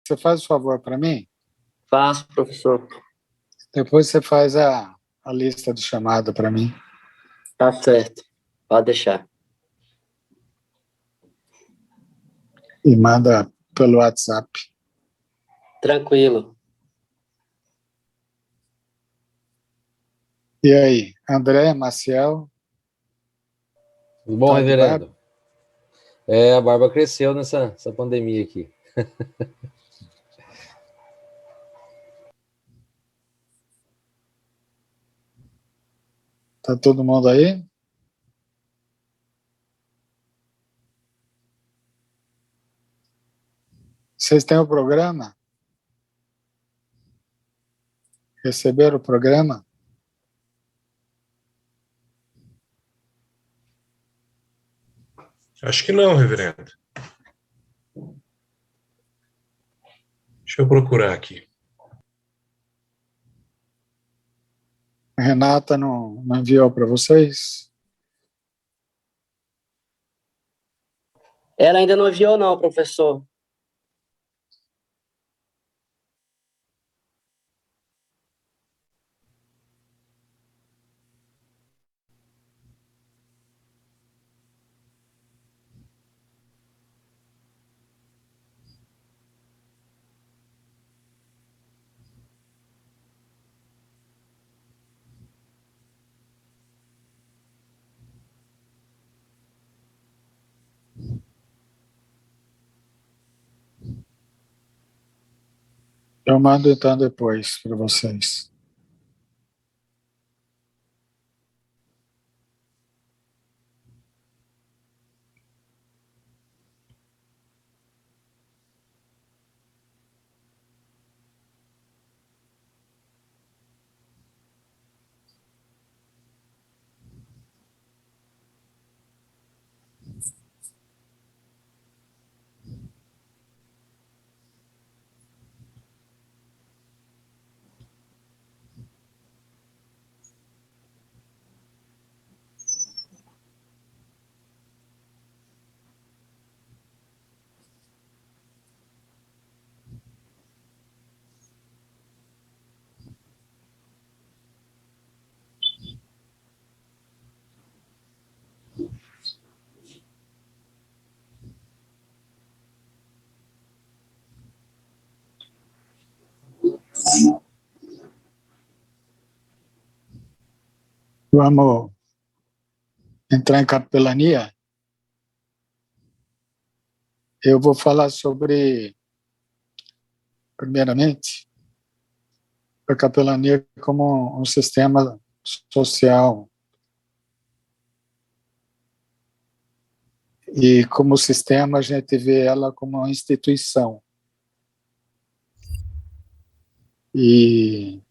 você faz o favor para mim? Faço, professor. Depois você faz a lista de chamada para mim. Tá certo. Pode deixar. E manda pelo WhatsApp. Tranquilo. E aí, André, Maciel? Tudo bom, reverendo? A barba cresceu nessa pandemia aqui. Tá todo mundo aí? Vocês têm o programa? Receberam o programa? Acho que não, reverendo. Deixa eu procurar aqui. A Renata não enviou para vocês? Ela ainda não enviou, não, professor. Eu mando então depois para vocês. Vamos entrar em capelania? Eu vou falar sobre, primeiramente, a capelania como um sistema social e como sistema a gente vê ela como uma instituição. E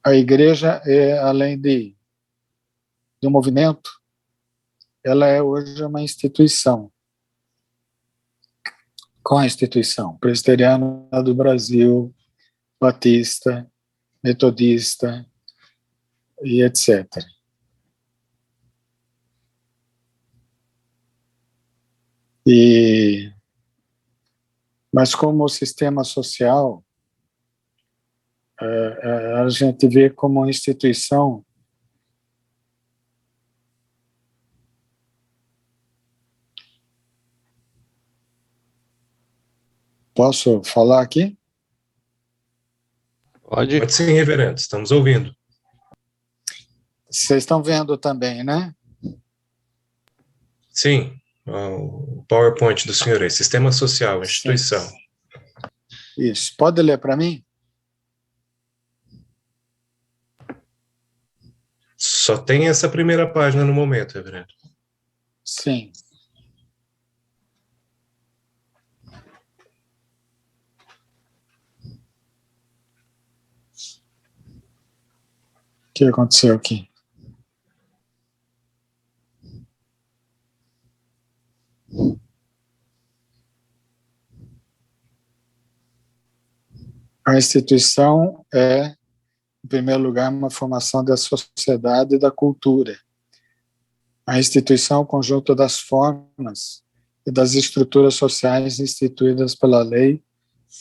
a igreja é, além de um movimento, ela é hoje uma instituição. Qual a instituição? Presbiteriana do Brasil, batista, metodista e etc. Mas como sistema social, a gente vê como instituição Posso falar aqui? Pode sim, reverendo, estamos ouvindo. Vocês estão vendo também, né? Sim, o PowerPoint do senhor aí, Sistema Social, Instituição. Isso. Pode ler para mim? Só tem essa primeira página no momento, reverendo. Sim. O que aconteceu aqui? A instituição é, em primeiro lugar, uma formação da sociedade e da cultura. A instituição é o conjunto das formas e das estruturas sociais instituídas pela lei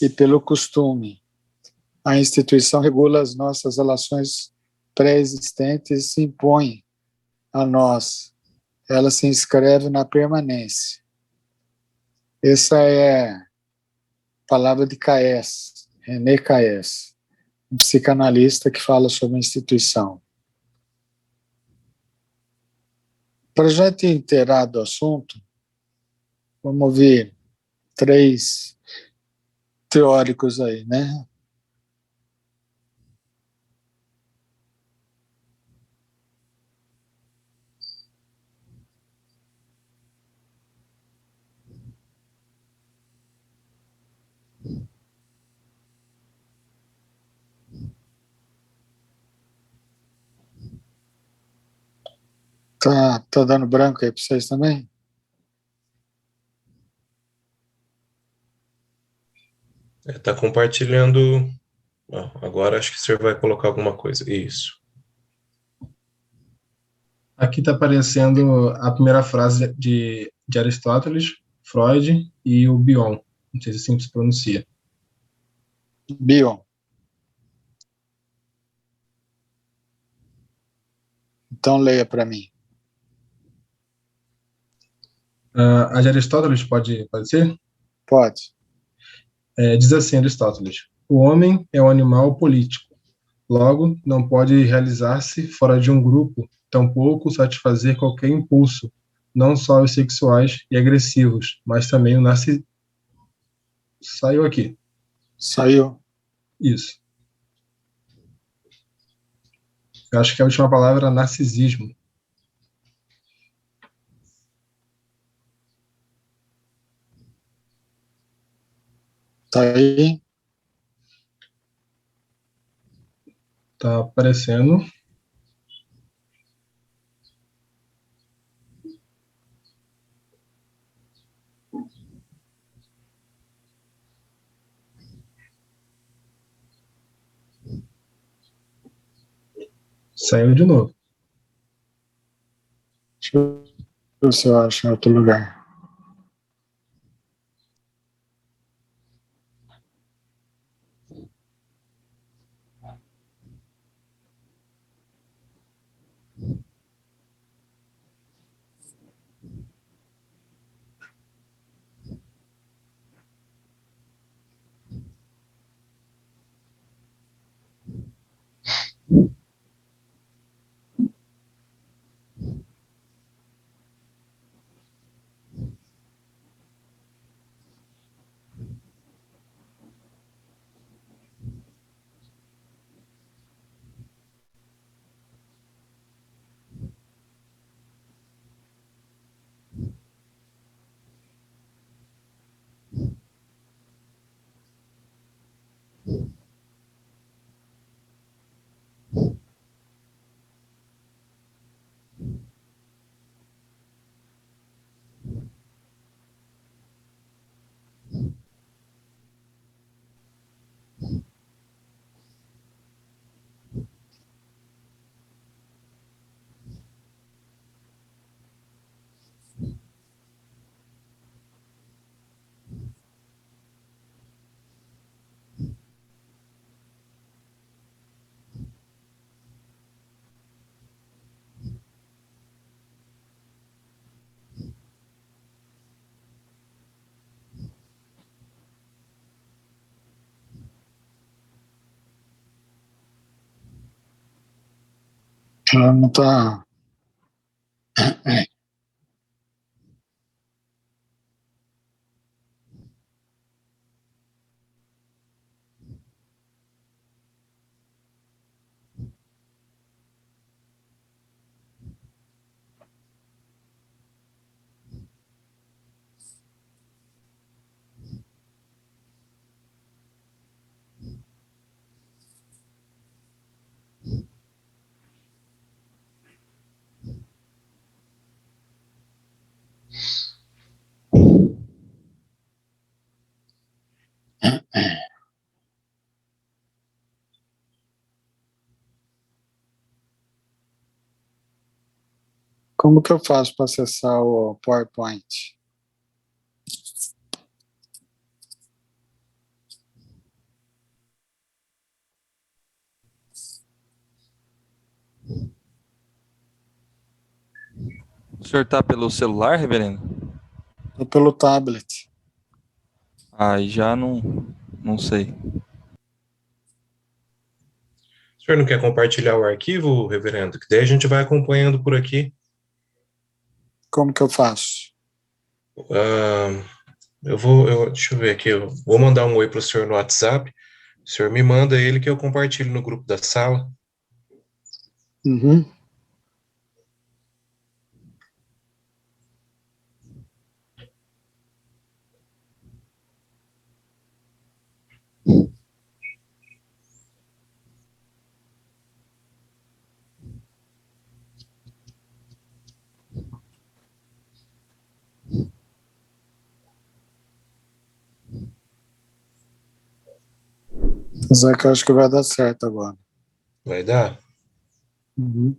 e pelo costume. A instituição regula as nossas relações pré-existentes e se impõe a nós. Ela se inscreve na permanência. Essa é a palavra de Caes, René Caes, um psicanalista que fala sobre a instituição. Para a gente inteirar do assunto, vamos ouvir 3 teóricos aí, né? Tá dando branco aí para vocês também? Está compartilhando. Agora acho que o senhor vai colocar alguma coisa. Isso. Aqui está aparecendo a primeira frase de Aristóteles, Freud e o Bion. Não sei se assim se pronuncia. Bion. Então leia para mim. A de Aristóteles pode ser? Pode. Diz assim Aristóteles: o homem é um animal político, logo não pode realizar-se fora de um grupo, tampouco satisfazer qualquer impulso, não só os sexuais e agressivos, mas também o narcisismo. Saiu aqui. Saiu. Isso. Eu acho que a última palavra é narcisismo. Tá aí? Tá aparecendo. Saiu de novo. Deixa eu ver se eu acho em outro lugar. Ela não está. Como que eu faço para acessar o PowerPoint? O senhor está pelo celular, reverendo? Estou pelo tablet. Aí já não sei. O senhor não quer compartilhar o arquivo, reverendo? Que daí a gente vai acompanhando por aqui. Como que eu faço? Deixa eu ver aqui, eu vou mandar um oi para o senhor no WhatsApp. O senhor me manda ele que eu compartilho no grupo da sala. Uhum. Zé, que eu acho que vai dar certo agora. Vai dar? Uhum.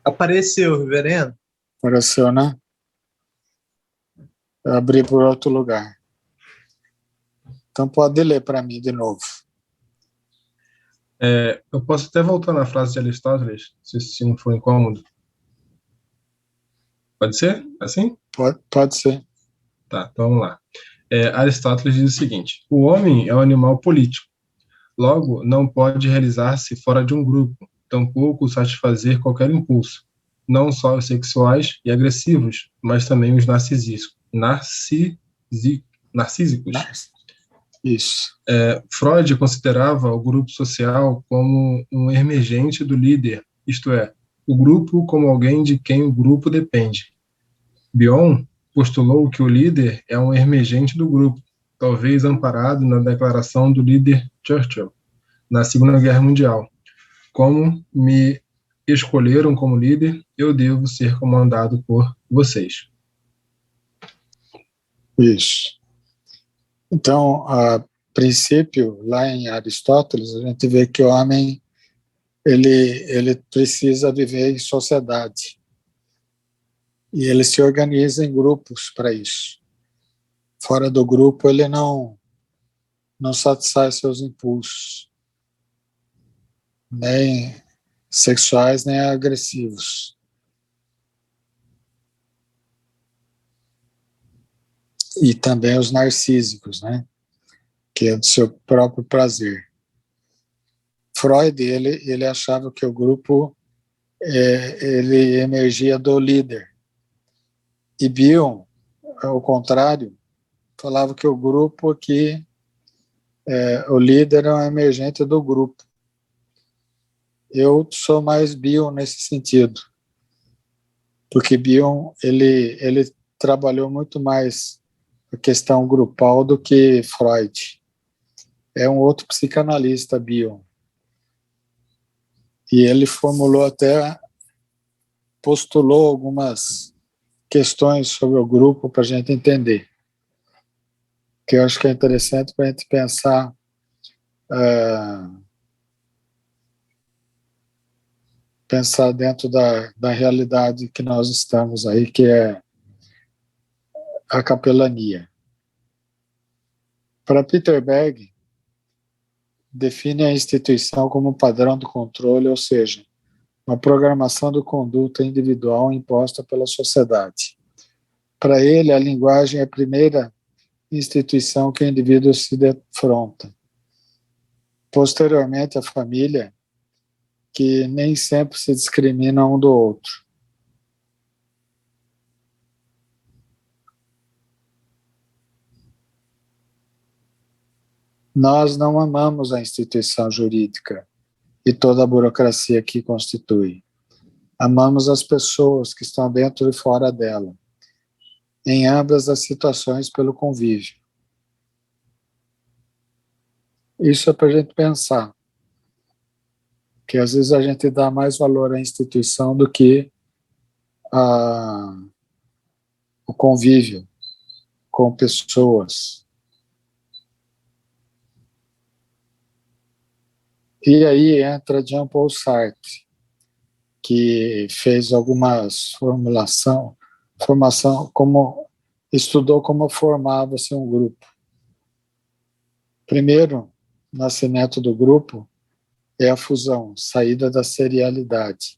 Apareceu, reverendo. Apareceu, né? Eu abri por outro lugar. Então pode ler para mim de novo. Eu posso até voltar na frase de Aristóteles, se não for incômodo. Pode ser? Assim? Pode ser. Tá, então vamos lá. Aristóteles diz o seguinte: o homem é um animal político. Logo, não pode realizar-se fora de um grupo, tampouco satisfazer qualquer impulso, não só os sexuais e agressivos, mas também os narcisísticos. Isso. Freud considerava o grupo social como um emergente do líder, isto é, o grupo como alguém de quem o grupo depende. Bion postulou que o líder é um emergente do grupo, talvez amparado na declaração do líder Churchill, na Segunda Guerra Mundial. Como me escolheram como líder, eu devo ser comandado por vocês. Isso. Então, a princípio, lá em Aristóteles, a gente vê que o homem ele precisa viver em sociedade. E ele se organiza em grupos para isso. Fora do grupo, ele não satisfaz seus impulsos, nem sexuais, nem agressivos. E também os narcísicos, né? Que é do seu próprio prazer. Freud, ele achava que o grupo ele emergia do líder. E Bion, ao contrário, falava que o grupo o líder é um emergente do grupo. Eu sou mais Bion nesse sentido, porque Bion ele trabalhou muito mais a questão grupal do que Freud. É um outro psicanalista, Bion. E ele postulou algumas questões sobre o grupo para a gente entender. Que eu acho que é interessante para a gente pensar dentro da realidade que nós estamos aí, que é a capelania. Para Peter Berg, define a instituição como um padrão de controle, ou seja, uma programação de conduta individual imposta pela sociedade. Para ele, a linguagem é a primeira instituição que o indivíduo se defronta. Posteriormente, a família, que nem sempre se discrimina um do outro. Nós não amamos a instituição jurídica e toda a burocracia que constitui. Amamos as pessoas que estão dentro e fora dela, em ambas as situações pelo convívio. Isso é para a gente pensar, que às vezes a gente dá mais valor à instituição do que o convívio com pessoas. E aí entra Jean-Paul Sartre, que fez algumas formação, estudou como formava-se um grupo. Primeiro, nascimento do grupo é a fusão, saída da serialidade.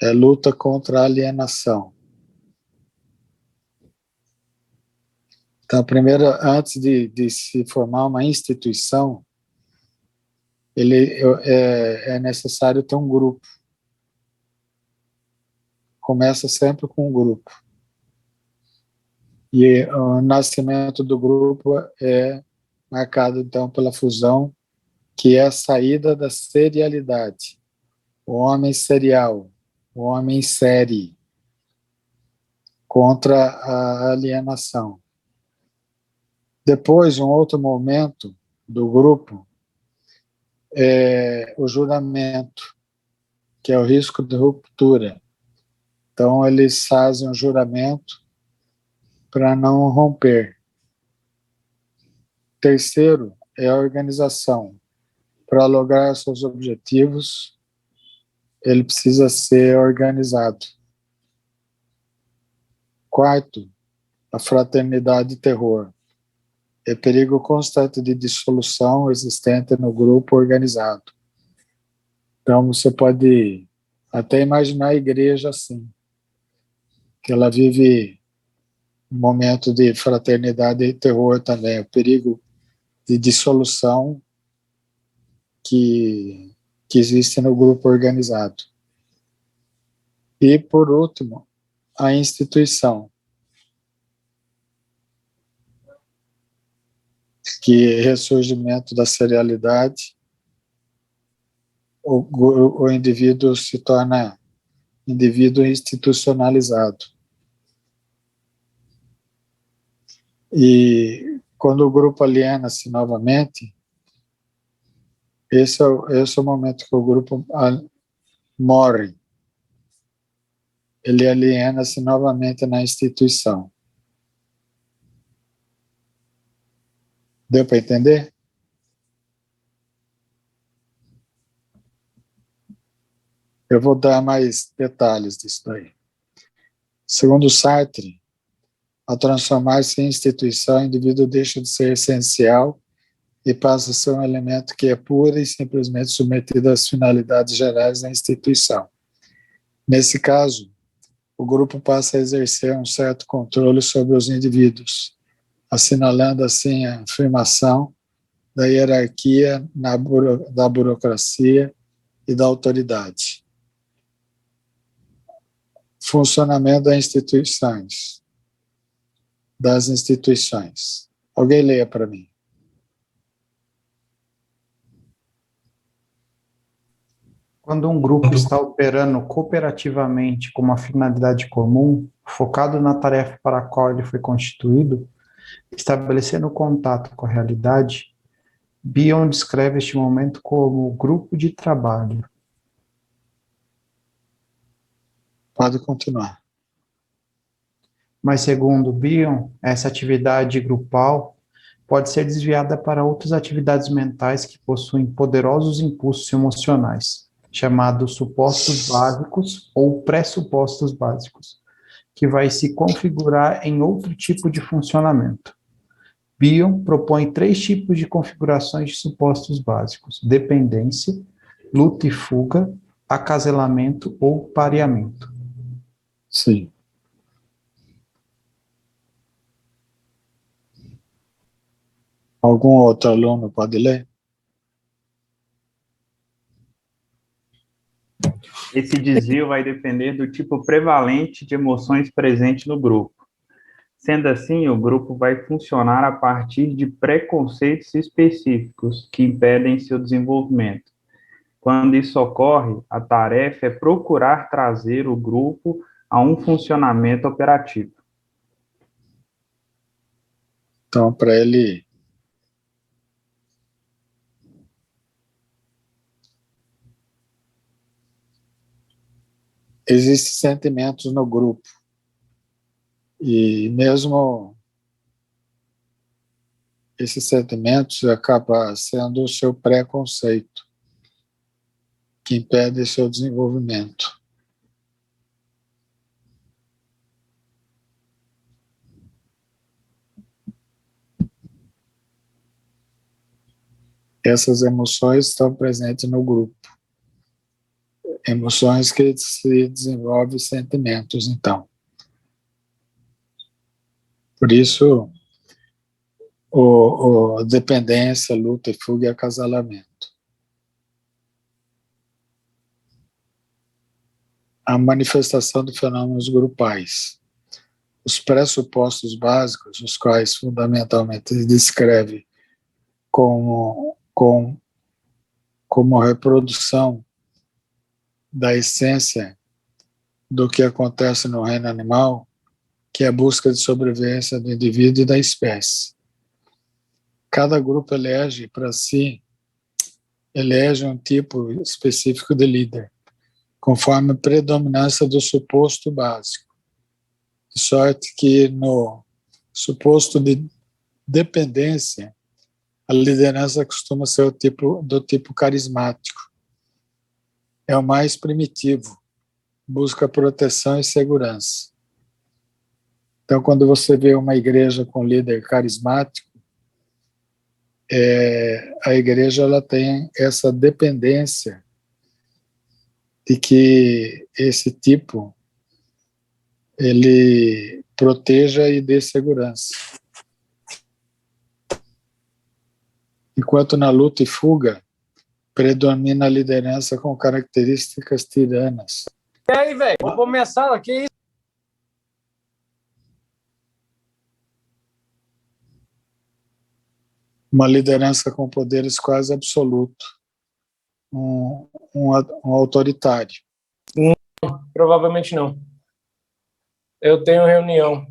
é luta contra a alienação. Então, primeiro, antes de se formar uma instituição, é necessário ter um grupo. Começa sempre com um grupo. E o nascimento do grupo é marcado, então, pela fusão, que é a saída da serialidade. O homem serial, o homem série, contra a alienação. Depois, um outro momento do grupo é o juramento, que é o risco de ruptura. Então, eles fazem um juramento para não romper. Terceiro é a organização. Para lograr seus objetivos, ele precisa ser organizado. Quarto, a fraternidade e terror. É perigo constante de dissolução existente no grupo organizado. Então, você pode até imaginar a igreja assim, que ela vive um momento de fraternidade e terror também, o perigo de dissolução que existe no grupo organizado. E, por último, a instituição, que é ressurgimento da serialidade, o indivíduo se torna indivíduo institucionalizado. E quando o grupo aliena-se novamente, esse é o momento que o grupo morre. Ele aliena-se novamente na instituição. Deu para entender? Eu vou dar mais detalhes disso daí. Segundo Sartre, ao transformar-se em instituição, o indivíduo deixa de ser essencial e passa a ser um elemento que é pura e simplesmente submetido às finalidades gerais da instituição. Nesse caso, o grupo passa a exercer um certo controle sobre os indivíduos, assinalando assim a afirmação da hierarquia da burocracia e da autoridade. Funcionamento das instituições. Alguém leia para mim. Quando um grupo está operando cooperativamente com uma finalidade comum, focado na tarefa para a qual ele foi constituído, estabelecendo contato com a realidade, Bion descreve este momento como grupo de trabalho. Pode continuar. Mas, segundo Bion, essa atividade grupal pode ser desviada para outras atividades mentais que possuem poderosos impulsos emocionais, chamados supostos básicos ou pressupostos básicos, que vai se configurar em outro tipo de funcionamento. Bion propõe 3 tipos de configurações de supostos básicos: dependência, luta e fuga, acasalamento ou pareamento. Sim. Algum outro aluno pode ler? Esse desvio vai depender do tipo prevalente de emoções presente no grupo. Sendo assim, o grupo vai funcionar a partir de preconceitos específicos que impedem seu desenvolvimento. Quando isso ocorre, a tarefa é procurar trazer o grupo a um funcionamento operativo. Então, para ele existem sentimentos no grupo. E mesmo esses sentimentos acabam sendo o seu preconceito, que impede seu desenvolvimento. Essas emoções estão presentes no grupo. Emoções que se desenvolvem sentimentos, então. Por isso, dependência, luta e fuga e acasalamento. A manifestação de fenômenos grupais. Os pressupostos básicos, os quais fundamentalmente descreve como reprodução da essência do que acontece no reino animal, que é a busca de sobrevivência do indivíduo e da espécie. Cada grupo elege para si, elege um tipo específico de líder, conforme a predominância do suposto básico. De sorte que no suposto de dependência, a liderança costuma ser do tipo carismático. É o mais primitivo, busca proteção e segurança. Então, quando você vê uma igreja com líder carismático, a igreja ela tem essa dependência de que esse tipo ele proteja e dê segurança. Enquanto na luta e fuga predomina a liderança com características tiranas. E aí, velho? Vou começar aqui. Uma liderança com poderes quase absolutos, um autoritário. Provavelmente não. Eu tenho reunião.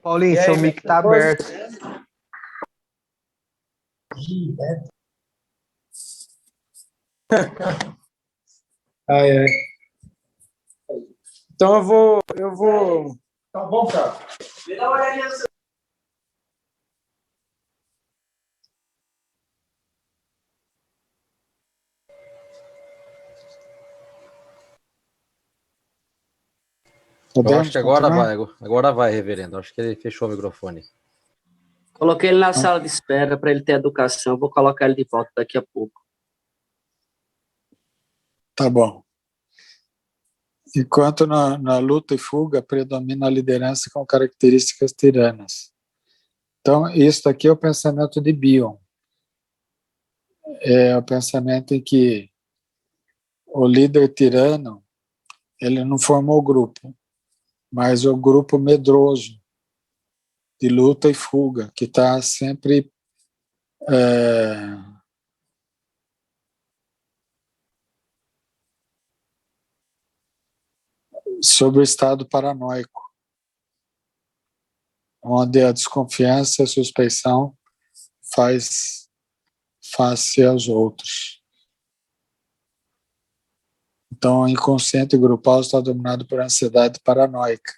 Paulinho, seu mic tá aberto. Ai, ai. Então eu vou. Tá bom, cara. Me dá uma olhadinha. Eu acho que agora vai, reverendo. Acho que ele fechou o microfone. Coloquei ele na sala de espera para ele ter educação. Eu vou colocar ele de volta daqui a pouco. Tá bom. Enquanto na luta e fuga predomina a liderança com características tiranas. Então, isso aqui é o pensamento de Bion. É o pensamento em que o líder tirano, ele não formou o grupo, mas o grupo medroso de luta e fuga, que está sempre sob o estado paranoico, onde a desconfiança e a suspeição faz face aos outros. Então, o inconsciente grupal está dominado por ansiedade paranoica,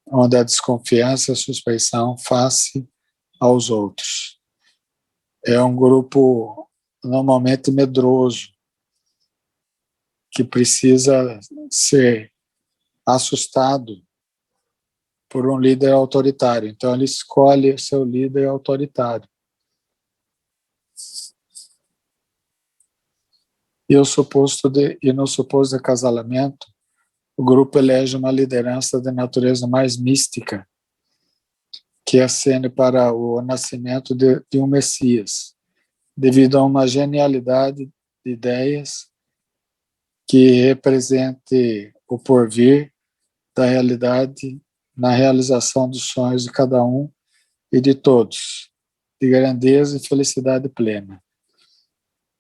onde a desconfiança e a suspeição face aos outros. É um grupo normalmente medroso, que precisa ser assustado por um líder autoritário. Então, ele escolhe o seu líder autoritário. E no suposto de acasalamento, o grupo elege uma liderança de natureza mais mística, que acende para o nascimento de um Messias, devido a uma genialidade de ideias que represente o porvir da realidade na realização dos sonhos de cada um e de todos, de grandeza e felicidade plena.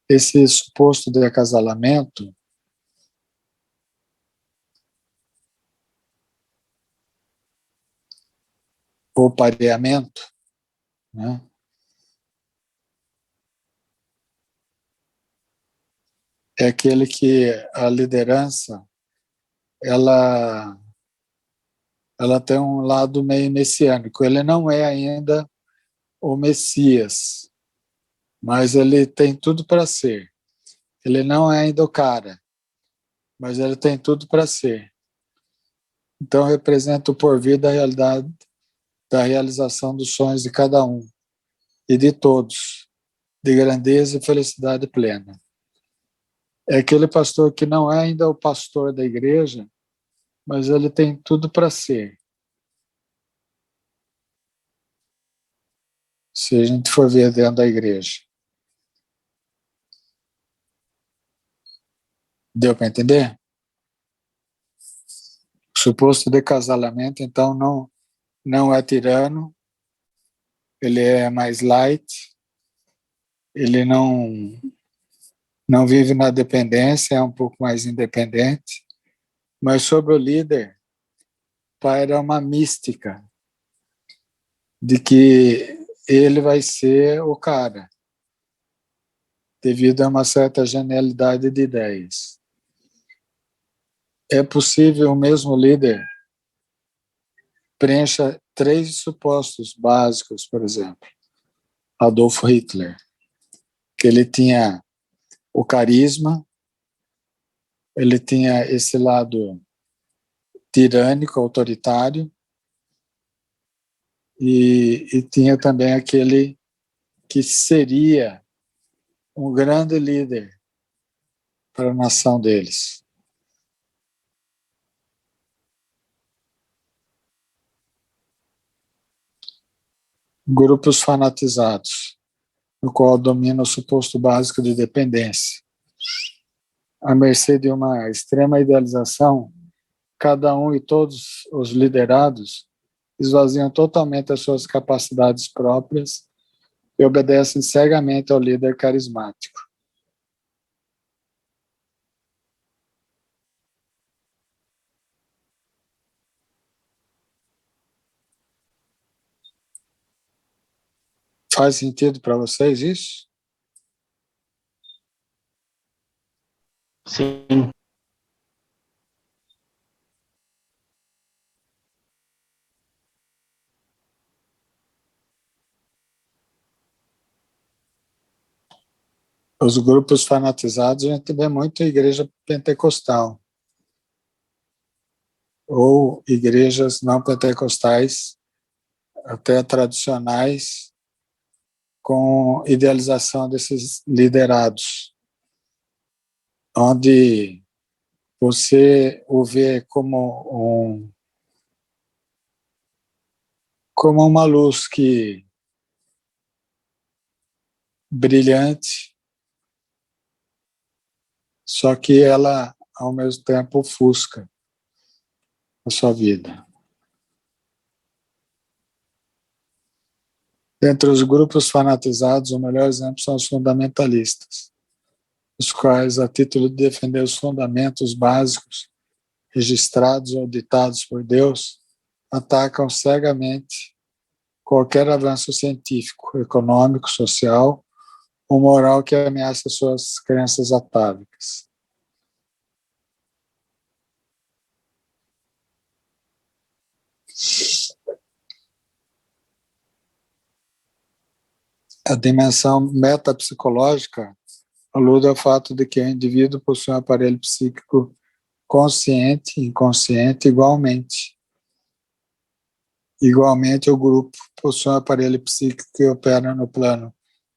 Esse suposto de acasalamento ou pareamento, né? É aquele que a liderança ela tem um lado meio messiânico. Ele não é ainda o Messias, mas ele tem tudo para ser. Ele não é ainda o cara, mas ele tem tudo para ser. Então representa o porvir da realidade, da realização dos sonhos de cada um e de todos, de grandeza e felicidade plena. É aquele pastor que não é ainda o pastor da igreja, mas ele tem tudo para ser. Se a gente for ver dentro da igreja. Deu para entender? O suposto decasalamento, então, não é tirano, ele é mais light, ele não vive na dependência, é um pouco mais independente, mas sobre o líder paira uma mística de que ele vai ser o cara, devido a uma certa genialidade de ideias. É possível o mesmo líder preencha 3 supostos básicos, por exemplo. Adolf Hitler, que ele tinha o carisma, ele tinha esse lado tirânico, autoritário, e tinha também aquele que seria um grande líder para a nação deles. Grupos fanatizados, no qual domina o suposto básico de dependência. À mercê de uma extrema idealização, cada um e todos os liderados esvaziam totalmente as suas capacidades próprias e obedecem cegamente ao líder carismático. Faz sentido para vocês isso? Sim. Os grupos fanatizados, a gente vê muito igreja pentecostal ou igrejas não pentecostais, até tradicionais, com idealização desses liderados, onde você o vê como uma luz que brilhante, só que ela ao mesmo tempo ofusca a sua vida. Dentre os grupos fanatizados, o melhor exemplo são os fundamentalistas, os quais, a título de defender os fundamentos básicos registrados ou ditados por Deus, atacam cegamente qualquer avanço científico, econômico, social ou moral que ameaça suas crenças atávicas. A dimensão metapsicológica alude ao fato de que o indivíduo possui um aparelho psíquico consciente e inconsciente igualmente. Igualmente, o grupo possui um aparelho psíquico que opera no plano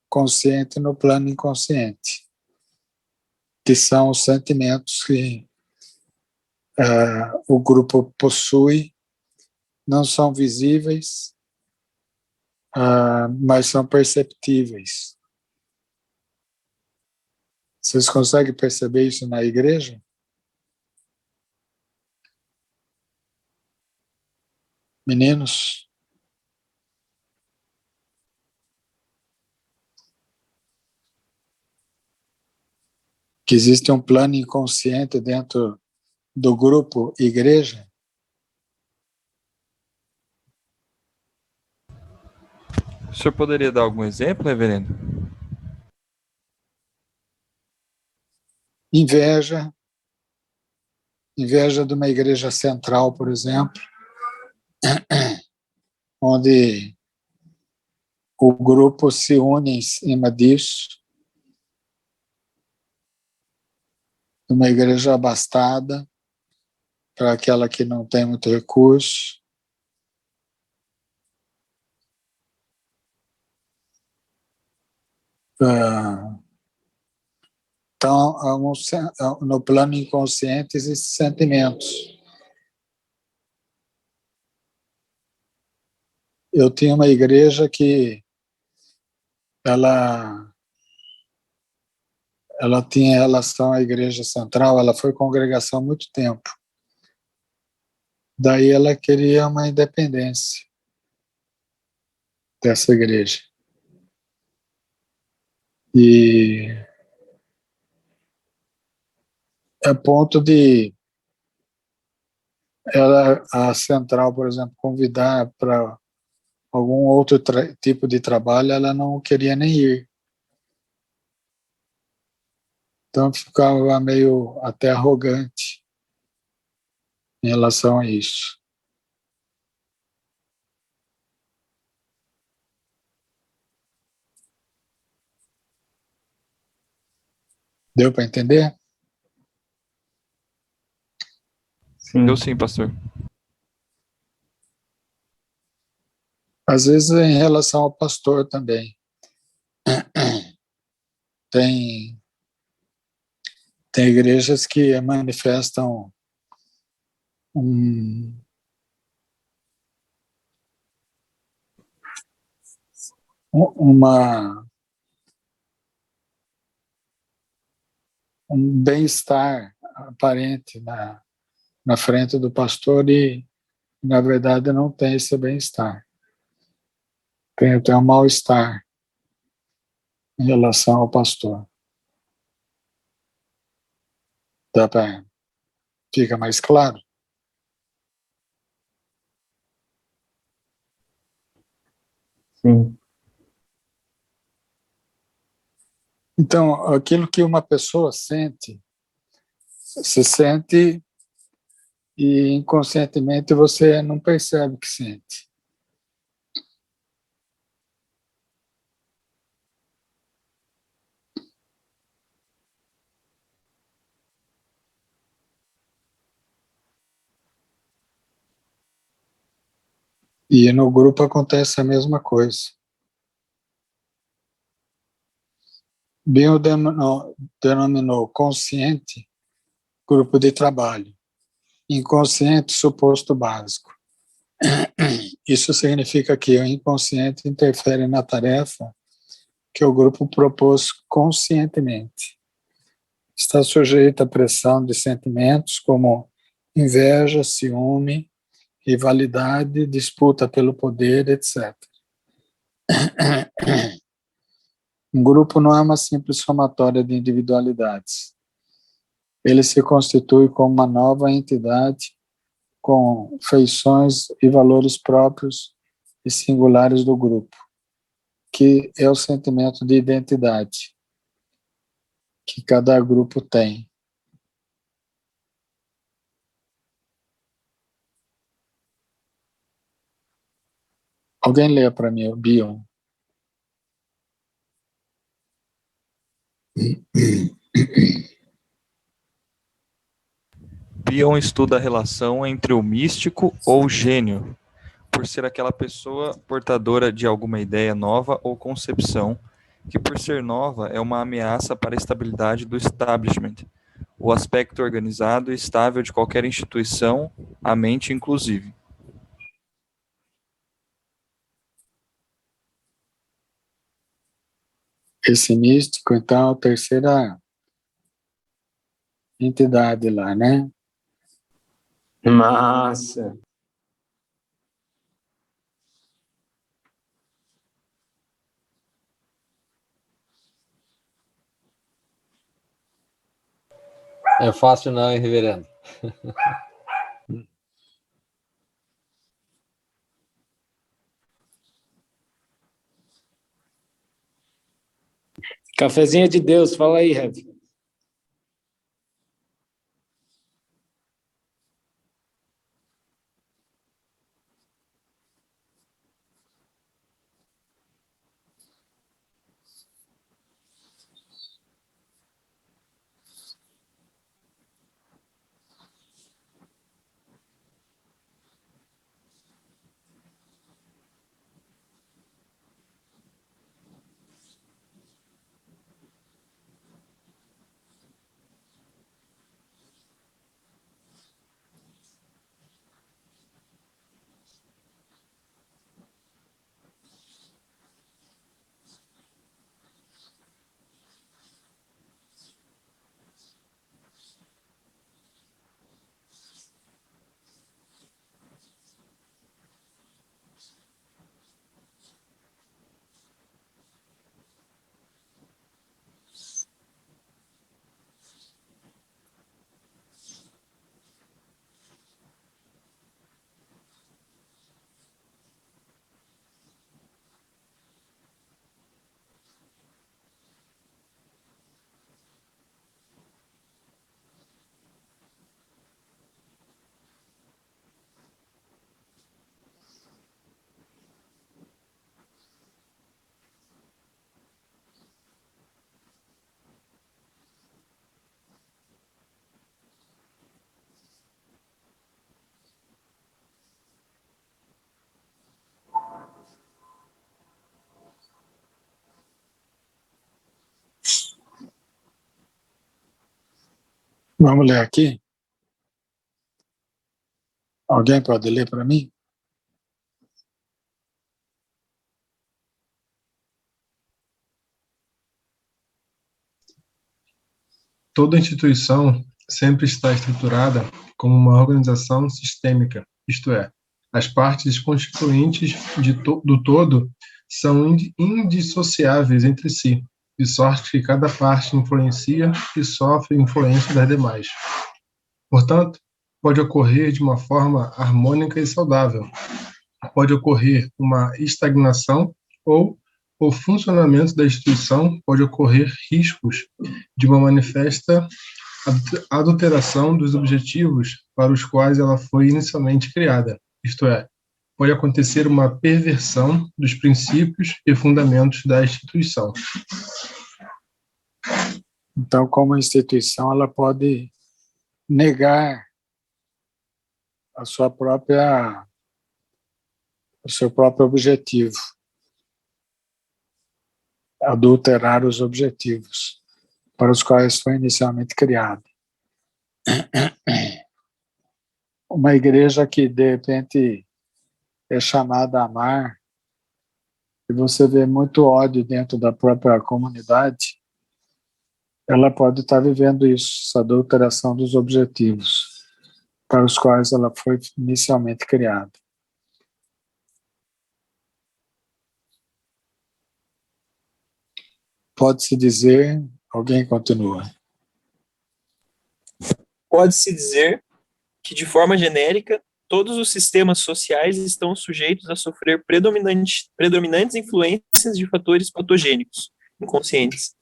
consciente e no plano inconsciente, que são os sentimentos que o grupo possui, não são visíveis, mas são perceptíveis. Vocês conseguem perceber isso na igreja? Meninos? Que existe um plano inconsciente dentro do grupo igreja? O senhor poderia dar algum exemplo, reverendo? Inveja de uma igreja central, por exemplo, onde o grupo se une em cima disso, uma igreja abastada para aquela que não tem muito recurso. Então, no plano inconsciente existem sentimentos. Eu tinha uma igreja que ela tinha relação à igreja central, ela foi congregação há muito tempo. Daí ela queria uma independência dessa igreja. E a ponto de a central, por exemplo, convidar para algum outro tipo de trabalho, ela não queria nem ir. Então ficava meio até arrogante em relação a isso. Deu para entender? Sim. Deu sim, pastor. Às vezes em relação ao pastor também. Tem igrejas que manifestam um bem-estar aparente na frente do pastor e, na verdade, não tem esse bem-estar. Tem até um mal-estar em relação ao pastor. Fica mais claro? Sim. Então, aquilo que uma pessoa sente, se sente e inconscientemente você não percebe que sente. E no grupo acontece a mesma coisa. Bill denominou consciente grupo de trabalho, inconsciente suposto básico. Isso significa que o inconsciente interfere na tarefa que o grupo propôs conscientemente. Está sujeito à pressão de sentimentos como inveja, ciúme, rivalidade, disputa pelo poder, etc. Um grupo não é uma simples somatória de individualidades. Ele se constitui como uma nova entidade com feições e valores próprios e singulares do grupo, que é o sentimento de identidade que cada grupo tem. Alguém lê para mim o Bion? Bion estuda a relação entre o místico ou gênio, por ser aquela pessoa portadora de alguma ideia nova ou concepção, que por ser nova é uma ameaça para a estabilidade do establishment, o aspecto organizado e estável de qualquer instituição, a mente inclusive. Esse místico, então, é a terceira entidade lá, né? Massa. É fácil não, hein, reverendo? Cafezinho de Deus, fala aí, Rev. Vamos ler aqui? Alguém pode ler para mim? Toda instituição sempre está estruturada como uma organização sistêmica, isto é, as partes constituintes do todo são indissociáveis entre si, de sorte que cada parte influencia e sofre influência das demais. Portanto, pode ocorrer de uma forma harmônica e saudável. Pode ocorrer uma estagnação ou o funcionamento da instituição pode ocorrer riscos de uma manifesta adulteração dos objetivos para os quais ela foi inicialmente criada, isto é, pode acontecer uma perversão dos princípios e fundamentos da instituição. Então, como instituição, ela pode negar o seu próprio objetivo, adulterar os objetivos para os quais foi inicialmente criada. Uma igreja que, de repente, é chamada a amar, e você vê muito ódio dentro da própria comunidade, ela pode estar vivendo isso, essa adulteração dos objetivos para os quais ela foi inicialmente criada. Pode-se dizer, alguém continua. Pode-se dizer que, de forma genérica, todos os sistemas sociais estão sujeitos a sofrer predominantes influências de fatores patogênicos, inconscientes,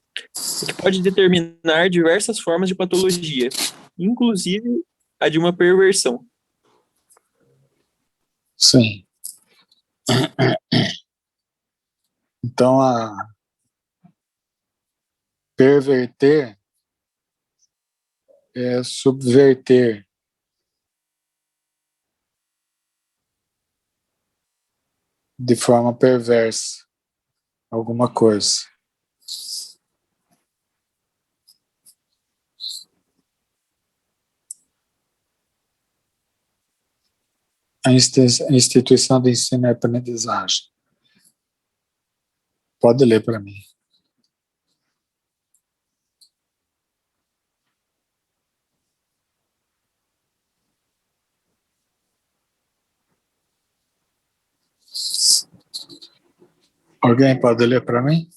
o que pode determinar diversas formas de patologia, inclusive a de uma perversão. Sim. Então, a perverter é subverter. De forma perversa alguma coisa. A instituição de ensino e aprendizagem. Pode ler para mim. Alguém pode ler para mim?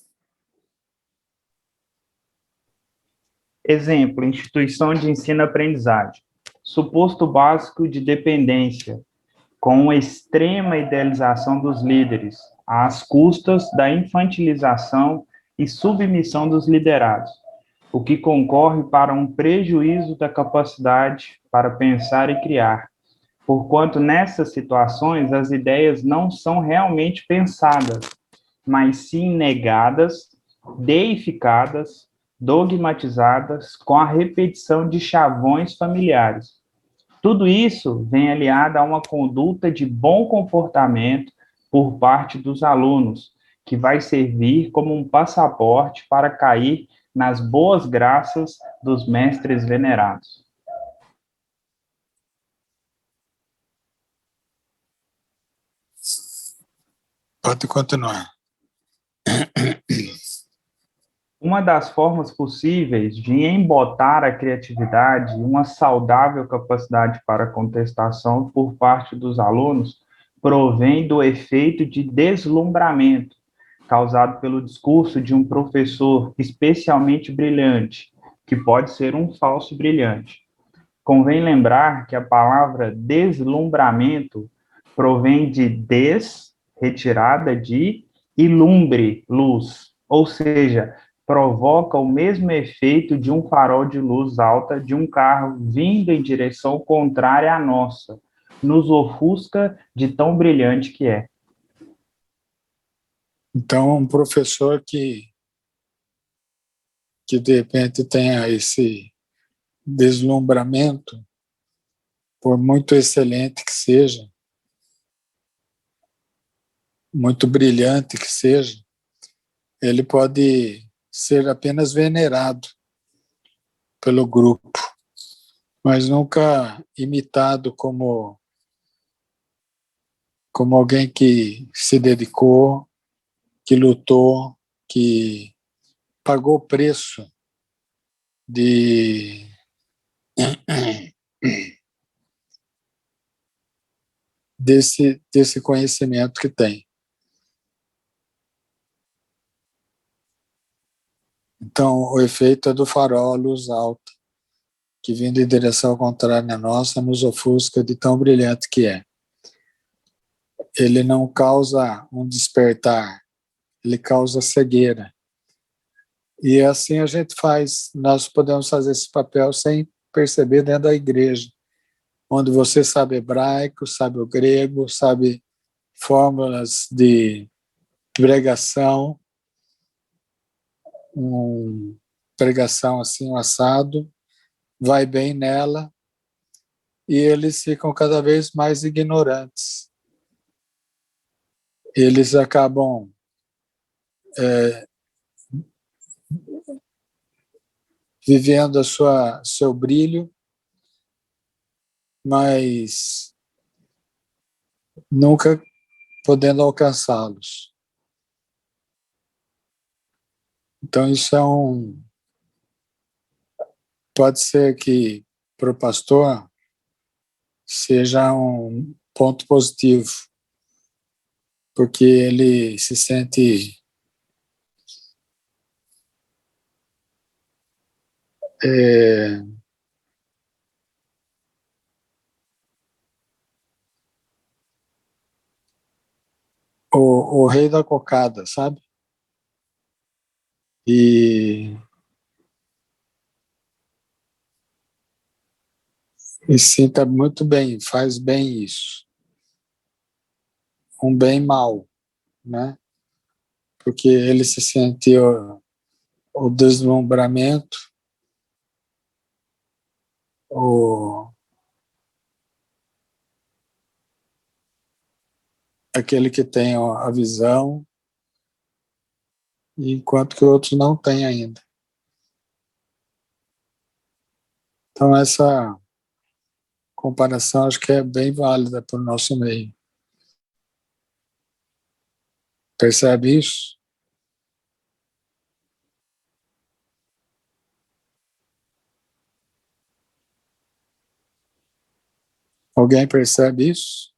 Exemplo, instituição de ensino e aprendizagem. Suposto básico de dependência, com extrema idealização dos líderes, às custas da infantilização e submissão dos liderados, o que concorre para um prejuízo da capacidade para pensar e criar, porquanto nessas situações as ideias não são realmente pensadas, mas sim negadas, deificadas, dogmatizadas com a repetição de chavões familiares. Tudo isso vem aliado a uma conduta de bom comportamento por parte dos alunos, que vai servir como um passaporte para cair nas boas graças dos mestres venerados. Pode continuar. Uma das formas possíveis de embotar a criatividade e uma saudável capacidade para contestação por parte dos alunos provém do efeito de deslumbramento causado pelo discurso de um professor especialmente brilhante, que pode ser um falso brilhante. Convém lembrar que a palavra deslumbramento provém de retirada de, e lumbre, luz, ou seja, provoca o mesmo efeito de um farol de luz alta de um carro vindo em direção contrária à nossa, nos ofusca de tão brilhante que é. Então, um professor que de repente tenha esse deslumbramento, por muito excelente que seja, muito brilhante que seja, ele pode ser apenas venerado pelo grupo, mas nunca imitado como alguém que se dedicou, que lutou, que pagou o preço desse conhecimento que tem. Então, o efeito é do farol à luz alta, que vindo em direção contrária à nossa, nos ofusca de tão brilhante que é. Ele não causa um despertar, ele causa cegueira. E assim a gente faz, nós podemos fazer esse papel sem perceber dentro da igreja, onde você sabe hebraico, sabe o grego, sabe fórmulas de pregação, pregação assim, um assado, vai bem nela, e eles ficam cada vez mais ignorantes. Eles acabam vivendo seu brilho, mas nunca podendo alcançá-los. Então isso pode ser que para o pastor seja um ponto positivo, porque ele se sente o rei da cocada, sabe? E sinta muito bem, faz bem isso. Um bem mau, né? Porque ele se sente o deslumbramento, aquele que tem a visão, enquanto que outros não têm ainda. Então essa comparação acho que é bem válida para o nosso meio. Percebe isso? Alguém percebe isso?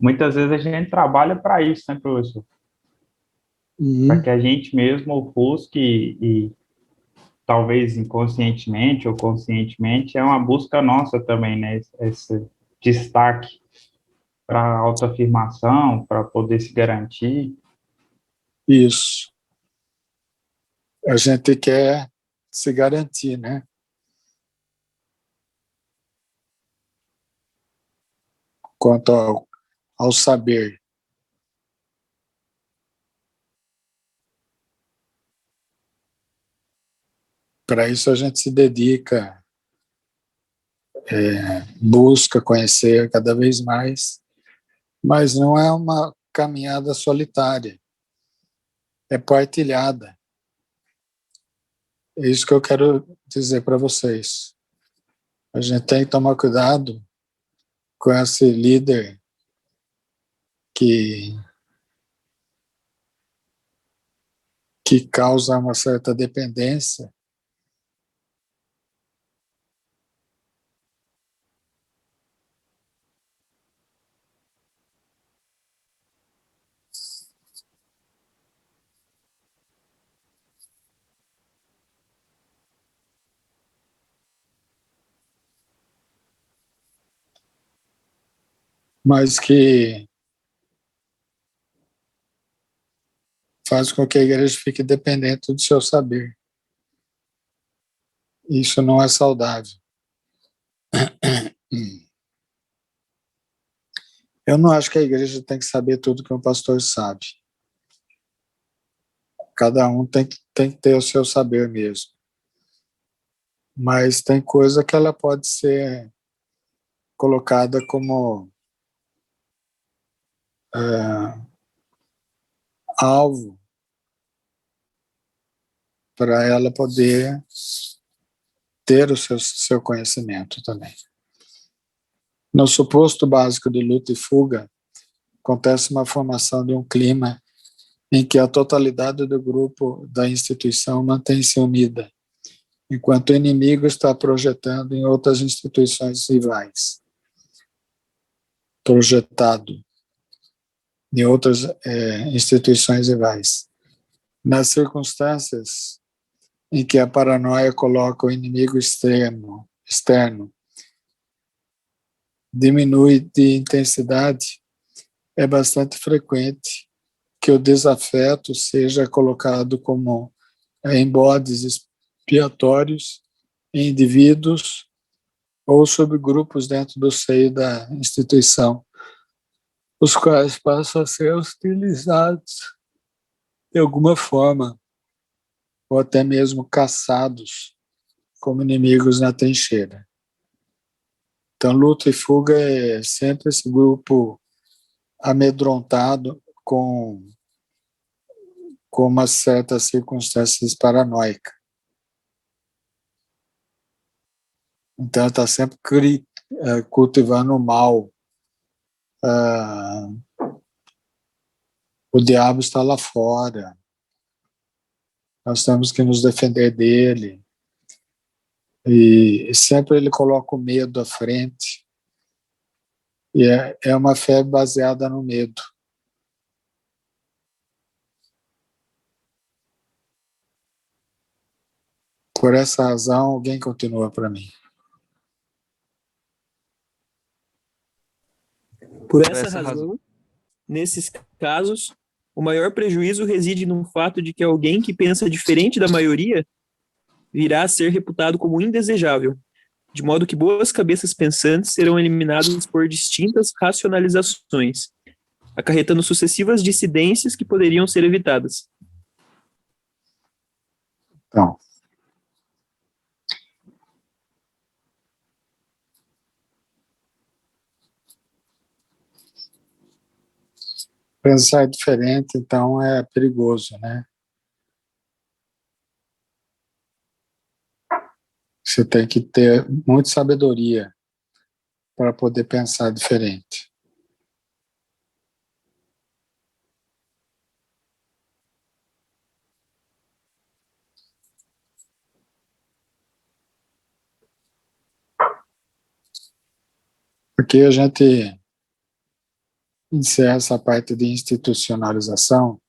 Muitas vezes a gente trabalha para isso, né, professor? Para que a gente mesmo ofusque e talvez inconscientemente ou conscientemente, é uma busca nossa também, né? Esse destaque para autoafirmação, para poder se garantir. Isso. A gente quer se garantir, né? Quanto ao saber. Para isso a gente se dedica, busca conhecer cada vez mais, mas não é uma caminhada solitária, é partilhada. É isso que eu quero dizer para vocês. A gente tem que tomar cuidado com esse líder que causa uma certa dependência. Mas que faz com que a igreja fique dependente do seu saber. Isso não é saudável. Eu não acho que a igreja tem que saber tudo que um pastor sabe. Cada um tem que ter o seu saber mesmo. Mas tem coisa que ela pode ser colocada como alvo para ela poder ter o seu conhecimento também. No suposto básico de luta e fuga, acontece uma formação de um clima em que a totalidade do grupo da instituição mantém-se unida, enquanto o inimigo está projetando em outras instituições rivais. Projetado em outras instituições rivais. Nas circunstâncias em que a paranoia coloca o inimigo externo, diminui de intensidade, é bastante frequente que o desafeto seja colocado como em bodes expiatórios em indivíduos ou subgrupos dentro do seio da instituição, os quais passam a ser utilizados de alguma forma ou até mesmo caçados como inimigos na trincheira. Então, luta e fuga é sempre esse grupo amedrontado com umas certas circunstâncias paranoicas. Então, está sempre cultivando o mal. O diabo está lá fora. Nós temos que nos defender dele. E sempre ele coloca o medo à frente. E é uma fé baseada no medo. Por essa razão, alguém continua para mim. Por essa razão, nesses casos, o maior prejuízo reside no fato de que alguém que pensa diferente da maioria virá a ser reputado como indesejável, de modo que boas cabeças pensantes serão eliminadas por distintas racionalizações, acarretando sucessivas dissidências que poderiam ser evitadas. Então, pensar diferente, então, é perigoso, né? Você tem que ter muita sabedoria para poder pensar diferente. Porque a gente encerra essa parte de institucionalização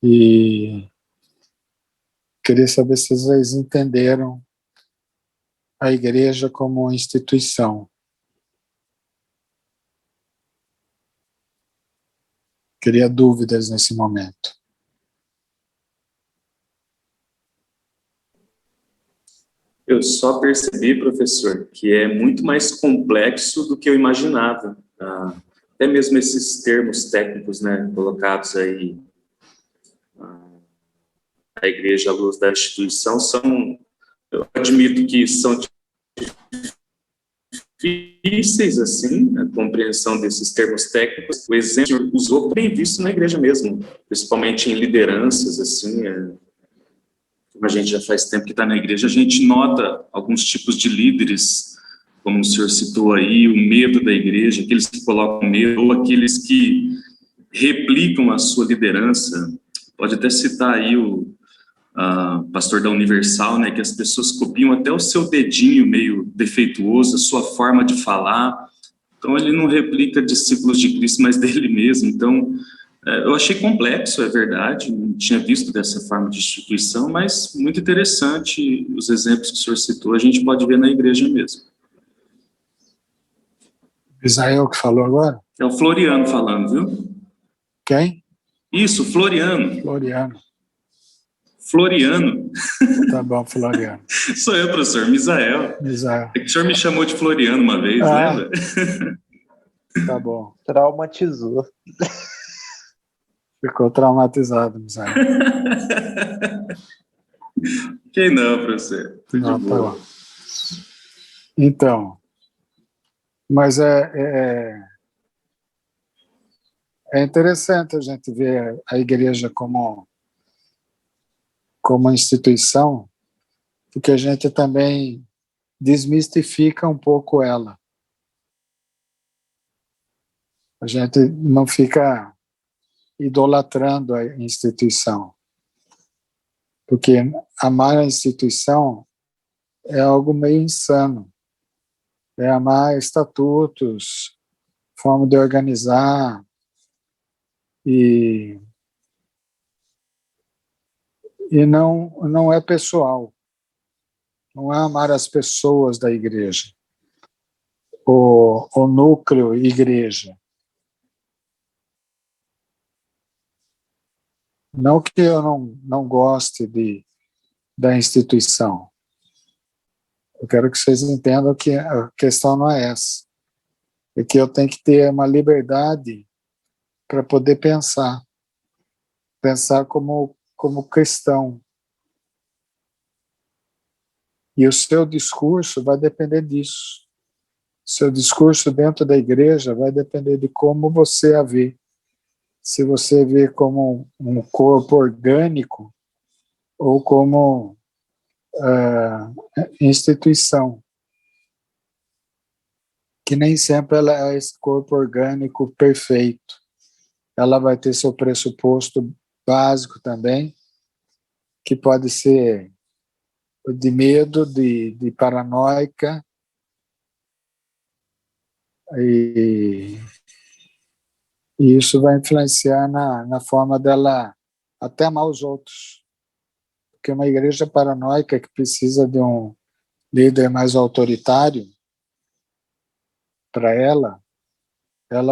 e queria saber se vocês entenderam a igreja como instituição. Queria dúvidas nesse momento. Eu só percebi, professor, que é muito mais complexo do que eu imaginava. Até mesmo esses termos técnicos, né, colocados aí, a igreja à luz da instituição, eu admito que são difíceis, assim, a compreensão desses termos técnicos. O exemplo que usou bem visto na igreja mesmo, principalmente em lideranças, assim, como a gente já faz tempo que está na igreja, a gente nota alguns tipos de líderes, como o senhor citou aí, o medo da igreja, aqueles que colocam medo, ou aqueles que replicam a sua liderança. Pode até citar aí o pastor da Universal, né, que as pessoas copiam até o seu dedinho meio defeituoso, a sua forma de falar. Então, ele não replica discípulos de Cristo, mas dele mesmo. Então, eu achei complexo, é verdade, não tinha visto dessa forma de instituição, mas muito interessante os exemplos que o senhor citou, a gente pode ver na igreja mesmo. Israel que falou agora? É o Floriano falando, viu? Quem? Isso, Floriano. Floriano. Tá bom, Floriano. Sou eu, professor, Misael. É que o senhor me chamou de Floriano uma vez, lembra? Tá bom. Traumatizou. Ficou traumatizado, Misael. Quem não, professor? Tudo Não, de boa. tá bom. Então, mas é interessante a gente ver a igreja como como instituição, porque a gente também desmistifica um pouco ela. A gente não fica idolatrando a instituição, porque amar a instituição é algo meio insano. É amar estatutos, forma de organizar, e não é pessoal. Não é amar as pessoas da igreja, o núcleo igreja. Não que eu não goste da instituição. Eu quero que vocês entendam que a questão não é essa. É que eu tenho que ter uma liberdade para poder pensar como cristão. E o seu discurso vai depender disso. O seu discurso dentro da igreja vai depender de como você a vê. Se você vê como um corpo orgânico ou como instituição, que nem sempre ela é esse corpo orgânico perfeito. Ela vai ter seu pressuposto básico também, que pode ser de medo, de paranoica, e isso vai influenciar na forma dela até amar os outros. Porque uma igreja paranoica que precisa de um líder mais autoritário, para ela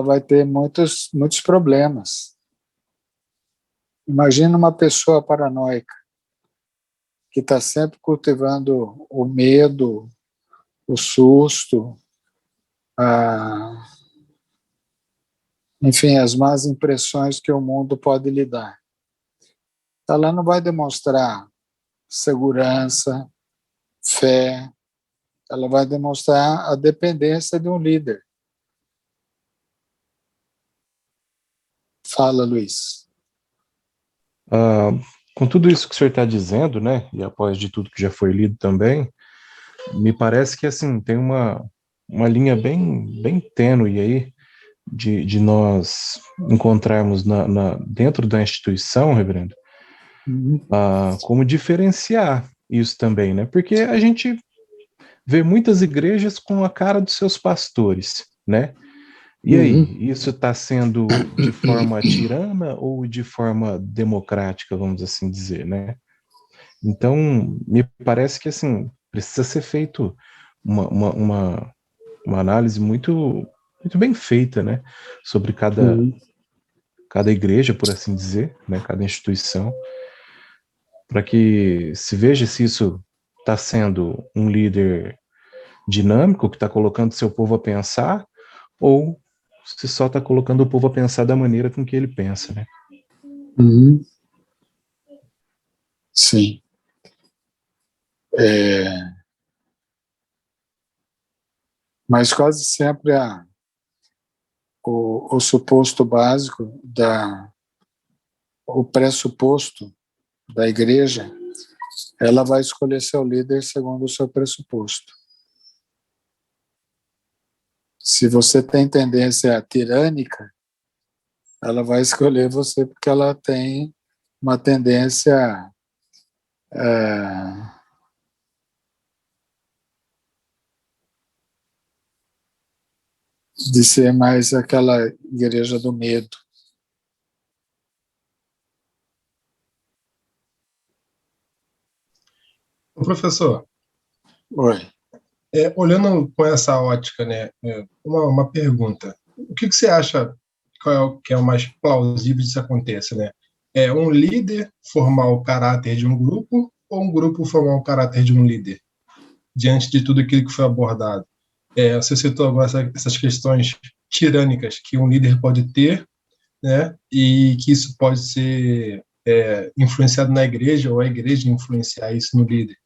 vai ter muitos problemas. Imagina uma pessoa paranoica que está sempre cultivando o medo, o susto, enfim, as más impressões que o mundo pode lhe dar. Ela não vai demonstrar segurança, fé, ela vai demonstrar a dependência de um líder. Fala, Luiz. Com tudo isso que o senhor está dizendo, né, e após de tudo que já foi lido também, me parece que assim tem uma linha bem tênue aí de nós encontrarmos dentro da instituição, reverendo, como diferenciar isso também, né? Porque a gente vê muitas igrejas com a cara dos seus pastores, né? E aí, isso está sendo de forma tirana ou de forma democrática, vamos assim dizer, né? Então, me parece que assim precisa ser feito uma análise muito bem feita, né, sobre cada igreja, por assim dizer, né, cada instituição, para que se veja se isso está sendo um líder dinâmico que está colocando seu povo a pensar, ou se só está colocando o povo a pensar da maneira com que ele pensa, né? Sim. Mas quase sempre o suposto básico, o pressuposto da igreja, ela vai escolher seu líder segundo o seu pressuposto. Se você tem tendência tirânica, ela vai escolher você porque ela tem uma tendência de ser mais aquela igreja do medo. Professor, Oi. Olhando com essa ótica, né, uma pergunta. O que você acha que é o mais plausível de isso aconteça, né? É um líder formar o caráter de um grupo ou um grupo formar o caráter de um líder? Diante de tudo aquilo que foi abordado. Você citou agora essas questões tirânicas que um líder pode ter, né? E que isso pode ser influenciado na igreja ou a igreja influenciar isso no líder.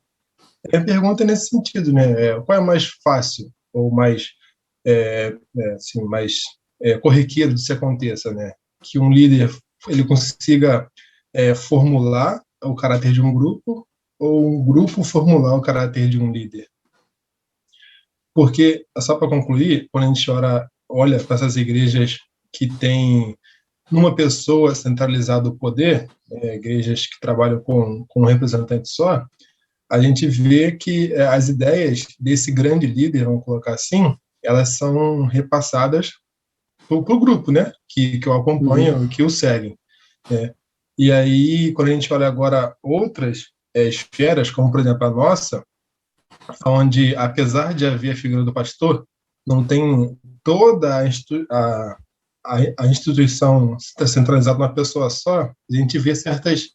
A pergunta é nesse sentido, né? Qual é mais fácil ou mais corriqueiro de se aconteça, né? Que um líder ele consiga formular o caráter de um grupo ou um grupo formular o caráter de um líder? Porque, só para concluir, quando a gente olha para essas igrejas que têm numa pessoa centralizado o poder, igrejas que trabalham com um representante só, a gente vê que as ideias desse grande líder, vamos colocar assim, elas são repassadas para o grupo, né, que o acompanha, que o seguem. E aí, quando a gente olha agora outras esferas, como por exemplo a nossa, onde apesar de haver a figura do pastor, não tem toda a instituição centralizada numa pessoa só, a gente vê certas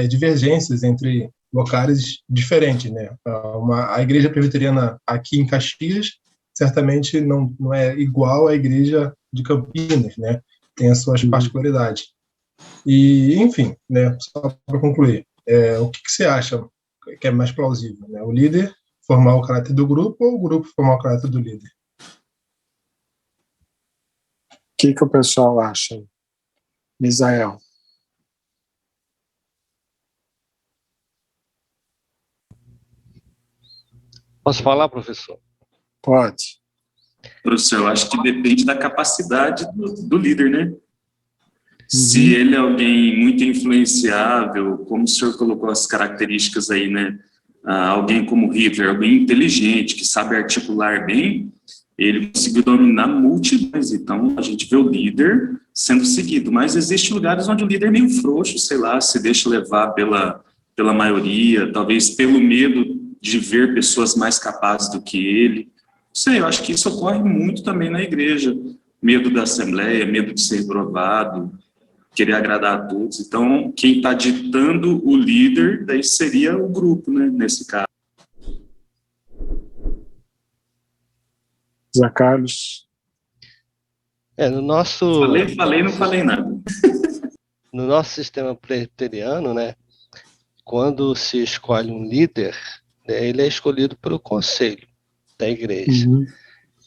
divergências entre locais diferentes, né? A igreja presbiteriana aqui em Caxias certamente não é igual à igreja de Campinas, né? Tem as suas particularidades. E, enfim, né? Só para concluir, o que você acha que é mais plausível, né? O líder formar o caráter do grupo ou o grupo formar o caráter do líder? O que o pessoal acha, Misael? Posso falar, professor? Pode. Professor, eu acho que depende da capacidade do líder, né? Se ele é alguém muito influenciável, como o senhor colocou as características aí, né? Alguém como Hitler, alguém inteligente, que sabe articular bem, ele conseguiu dominar multidões. Então, a gente vê o líder sendo seguido. Mas existem lugares onde o líder é meio frouxo, sei lá, se deixa levar pela maioria, talvez pelo medo de ver pessoas mais capazes do que ele. Não sei, eu acho que isso ocorre muito também na igreja. Medo da assembleia, medo de ser reprovado, querer agradar a todos. Então, quem está ditando o líder, daí seria o grupo, né, nesse caso. Zé Carlos. No nosso... Falei, não falei nada. No nosso sistema presbiteriano, né, quando se escolhe um líder, né, ele é escolhido pelo conselho da igreja.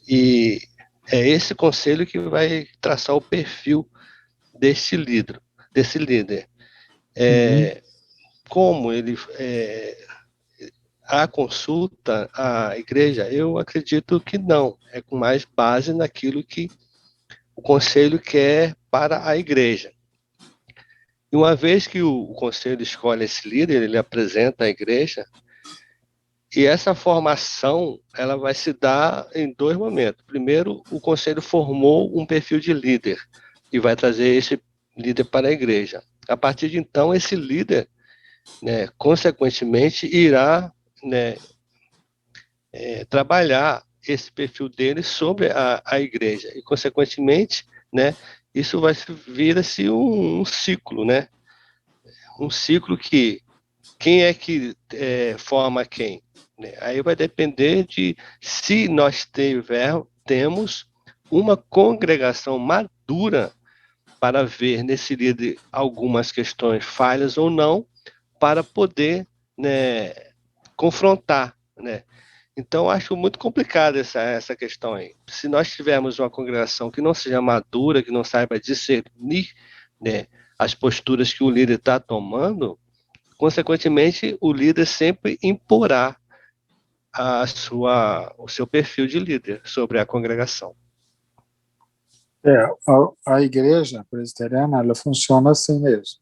E é esse conselho que vai traçar o perfil desse líder. Como ele a consulta à igreja, eu acredito que não, é com mais base naquilo que o conselho quer para a igreja. E uma vez que o conselho escolhe esse líder, ele apresenta à igreja, e essa formação ela vai se dar em dois momentos. Primeiro, o conselho formou um perfil de líder e vai trazer esse líder para a igreja. A partir de então, esse líder, né, consequentemente, irá, né, trabalhar esse perfil dele sobre a igreja. E, consequentemente, né, isso vai vir-se um ciclo, né? Um ciclo que quem é que forma quem? Né? Aí vai depender de se nós temos uma congregação madura para ver nesse líder algumas questões falhas ou não, para poder, né, confrontar, né? Então, acho muito complicado essa questão aí. Se nós tivermos uma congregação que não seja madura, que não saiba discernir, né, as posturas que o líder está tomando, consequentemente, o líder sempre imporá o seu perfil de líder sobre a congregação. A igreja presbiteriana, ela funciona assim mesmo.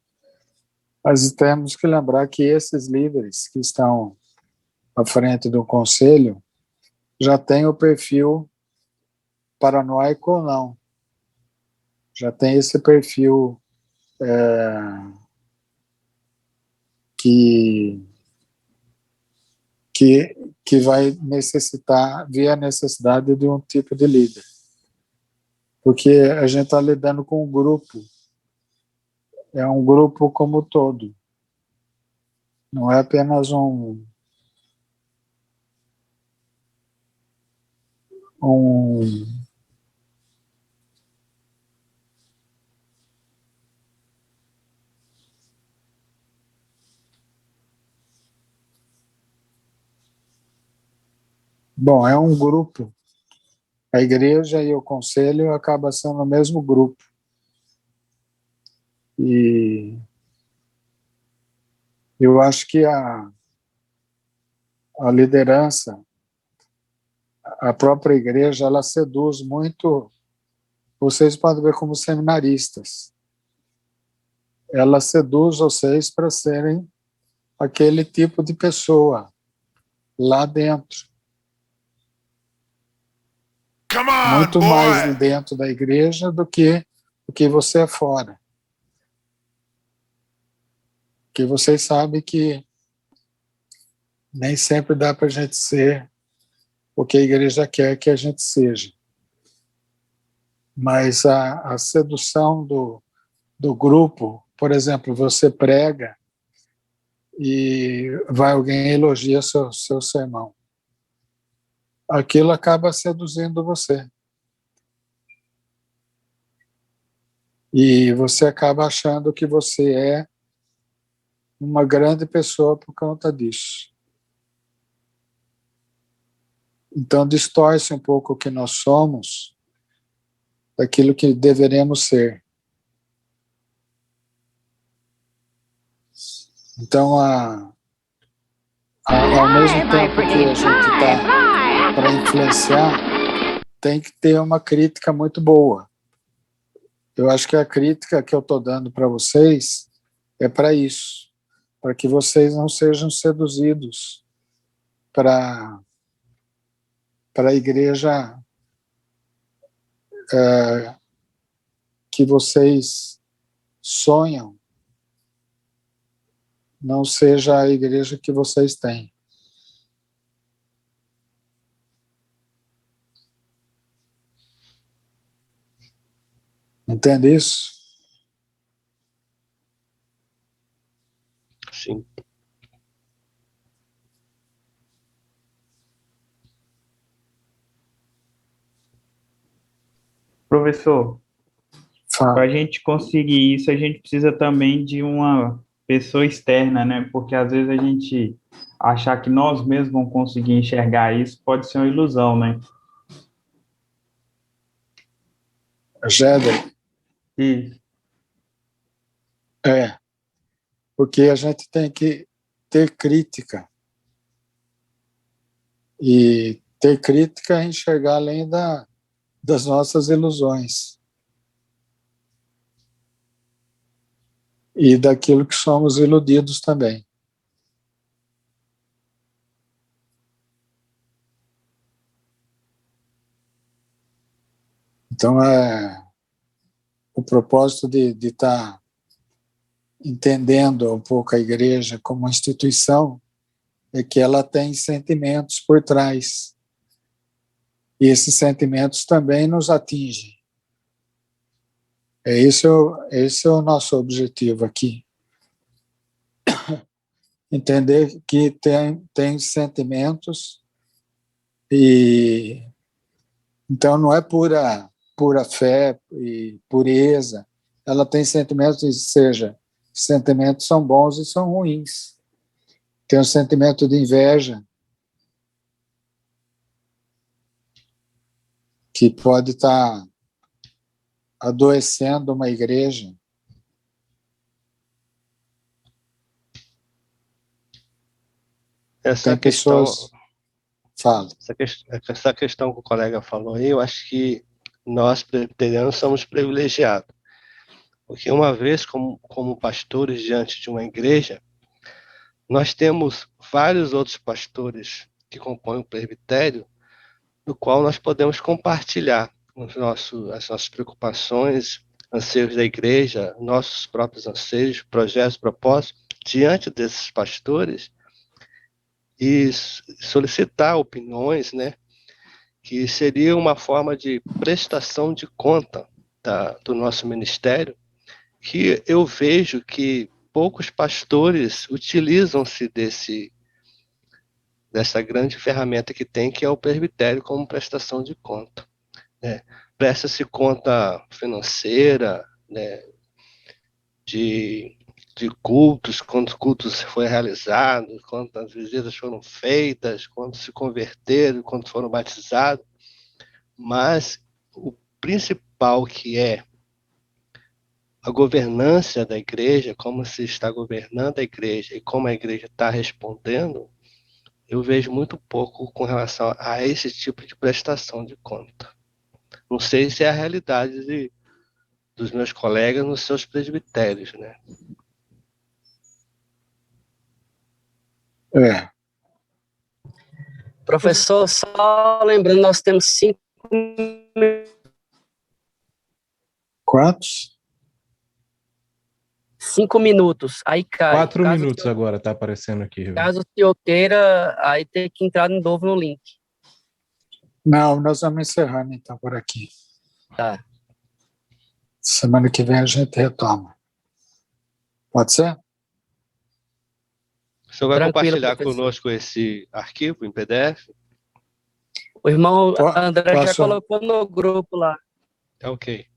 Mas temos que lembrar que esses líderes que estão à frente do conselho já têm o perfil paranoico ou não. Já tem esse perfil que vai ver a necessidade de um tipo de líder. Porque a gente está lidando com um grupo. É um grupo como um todo. Não é apenas Bom, é um grupo. A igreja e o conselho acabam sendo o mesmo grupo. E Eu acho que a liderança, a própria igreja, ela seduz muito. Vocês podem ver como seminaristas. Ela seduz vocês para serem aquele tipo de pessoa lá dentro. Muito mais dentro da igreja do que você é fora. Porque vocês sabem que nem sempre dá para a gente ser o que a igreja quer que a gente seja. Mas a sedução do grupo, por exemplo, você prega e vai alguém e elogia seu sermão. Aquilo acaba seduzindo você. E você acaba achando que você é uma grande pessoa por conta disso. Então, distorce um pouco o que nós somos daquilo que deveremos ser. Então, ao mesmo tempo que a gente está para influenciar, tem que ter uma crítica muito boa. Eu acho que a crítica que eu estou dando para vocês é para isso, para que vocês não sejam seduzidos para a igreja que vocês sonham, não seja a igreja que vocês têm. Entende isso? Sim. Professor, para a gente conseguir isso, a gente precisa também de uma pessoa externa, né? Porque às vezes a gente achar que nós mesmos vamos conseguir enxergar isso pode ser uma ilusão, né? Jéder. Isso. Porque a gente tem que ter crítica. E ter crítica é enxergar além das nossas ilusões. E daquilo que somos iludidos também. Então, o propósito de estar entendendo um pouco a igreja como uma instituição é que ela tem sentimentos por trás. E esses sentimentos também nos atingem. Esse é o nosso objetivo aqui. Entender que tem sentimentos e então não é pura fé e pureza. Ela tem sentimentos, seja, sentimentos são bons e são ruins. Tem o sentimento de inveja, que pode estar adoecendo uma igreja. Essa Tem questão, pessoas... Fala. Essa questão que o colega falou aí, eu acho que nós presbiterianos somos privilegiados. Porque uma vez, como pastores diante de uma igreja, nós temos vários outros pastores que compõem o presbitério, do qual nós podemos compartilhar as nossas preocupações, anseios da igreja, nossos próprios anseios, projetos, propósitos, diante desses pastores e solicitar opiniões, né, que seria uma forma de prestação de conta do nosso ministério, que eu vejo que poucos pastores utilizam-se dessa grande ferramenta que tem, que é o presbitério como prestação de conta. Né? Presta-se conta financeira, né, de cultos, quantos cultos foi realizado, quantas visitas foram feitas, quantos se converteram, quantos foram batizados, mas o principal que é a governança da igreja, como se está governando a igreja e como a igreja está respondendo, eu vejo muito pouco com relação a esse tipo de prestação de conta. Não sei se é a realidade dos meus colegas nos seus presbitérios, né? É. Professor, só lembrando, nós temos 5 Quantos? 5 minutos. Aí cai. 4 minutos agora, tá aparecendo aqui. Reverendo. Caso o senhor queira, aí tem que entrar de novo no link. Não, nós vamos encerrando então por aqui. Tá. Semana que vem a gente retoma. Pode ser? O senhor vai Tranquilo, compartilhar professor. conosco esse arquivo em PDF? O irmão André já posso- colocou no grupo lá. É ok.